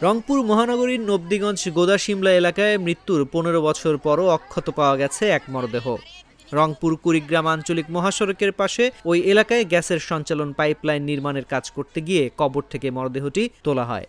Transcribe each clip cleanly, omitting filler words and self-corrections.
রংপুর মহানগরীর নবদিগঞ্জ গোদাশিমলা এলাকায় মৃত্যুর ১৫ বছর পরও অক্ষত পাওয়া গেছে এক মরদেহ। রংপুর কুড়িগ্রাম আঞ্চলিক মহাসড়কের পাশে ওই এলাকায় গ্যাসের সঞ্চালন পাইপলাইন নির্মাণের কাজ করতে গিয়ে কবর থেকে মরদেহটি তোলা হয়।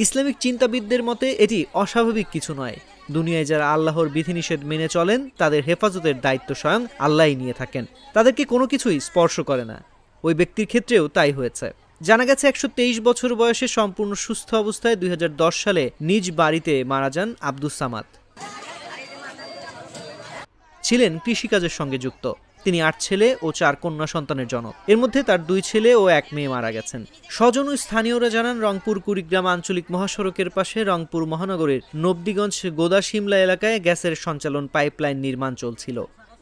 ইসলামিক চিন্তাবিদদের মতে এটি অস্বাভাবিক কিছু নয়। দুনিয়ায় যারা আল্লাহর বিধিনিষেধ মেনে চলেন তাদের হেফাজতের দায়িত্ব স্বয়ং আল্লাহই নিয়ে থাকেন, তাদেরকে কোনো কিছুই স্পর্শ করে না। ওই ব্যক্তির ক্ষেত্রেও তাই হয়েছে। জানা গেছে ১২৩ বছর বয়সে সম্পূর্ণ সুস্থ অবস্থায় ২০১০ সালে নিজ বাড়িতে মারা যান আব্দুস সামাদ। ছিলেন কৃষিকাজের সঙ্গে যুক্ত। তিনি ৮ ছেলে ও ৪ কন্যা সন্তানের জনক। এর মধ্যে তার 2 ছেলে ও 1 মেয়ে মারা গেছেন। স্বজন ও স্থানীয়রা জানান, রংপুর কুড়িগ্রাম আঞ্চলিক মহাসড়কের পাশে রংপুর মহানগরের নবদিগঞ্জ গোদাশিমলা এলাকায় গ্যাসের সঞ্চালন পাইপলাইন নির্মাণ চলছিল।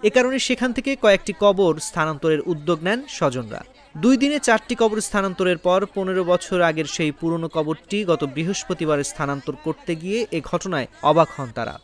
এ কারণে সেখান থেকে কয়েকটি কবর স্থানান্তরের উদ্যোগ নেন স্বজনরা। 2 দিনে 4টি কবর স্থানান্তরের পর 15 বছর আগের সেই পুরনো কবরটি গত বৃহস্পতিবার স্থানান্তর করতে গিয়ে এ ঘটনায় অবাক হন তারা।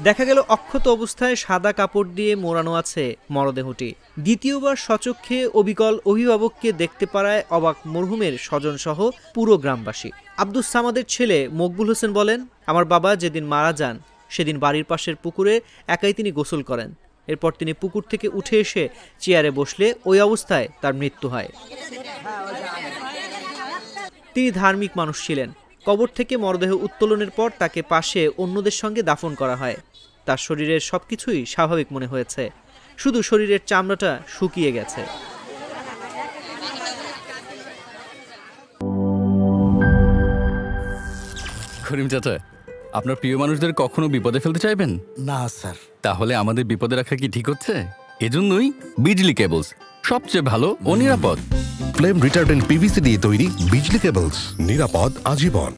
দেখা গেল অক্ষত অবস্থায় সাদা কাপড় দিয়ে মোড়ানো আছে মরদেহটি। দ্বিতীয়বার সচক্ষে অবিকল অভিভাবককে দেখতে পারায় অবাক মরহুমের স্বজন সহ পুরো গ্রামবাসী। আব্দুস সামাদের ছেলে মকবুল হোসেন বলেন, আমার বাবা যেদিন মারা যান সেদিন বাড়ির পাশের পুকুরে একাই তিনি গোসল করেন। এরপর তিনি পুকুর থেকে উঠে এসে চেয়ারে বসলে ওই অবস্থায় তার মৃত্যু হয়। তিনি ধার্মিক মানুষ ছিলেন। কবর থেকে মরদেহ উত্তোলনের পর তাকে পাশে অন্যদের সঙ্গে দাফন করা হয়। তার শরীরের সবকিছুই স্বাভাবিক মনে হয়েছে, শুধু শরীরের চামড়াটা শুকিয়ে গেছে। করিম চাচা, আপনার প্রিয় মানুষদের কখনো বিপদে ফেলতে চাইবেন না স্যার। তাহলে আমাদের বিপদে রাখা কি ঠিক হচ্ছে? এজন্যই বিজলি কেবলস সবচেয়ে ভালো ও নিরাপদ। ফ্লেম রিটার্ডেন্ট পিভিসি দিয়ে তৈরি বিজলি কেবলস, নিরাপদ আজীবন।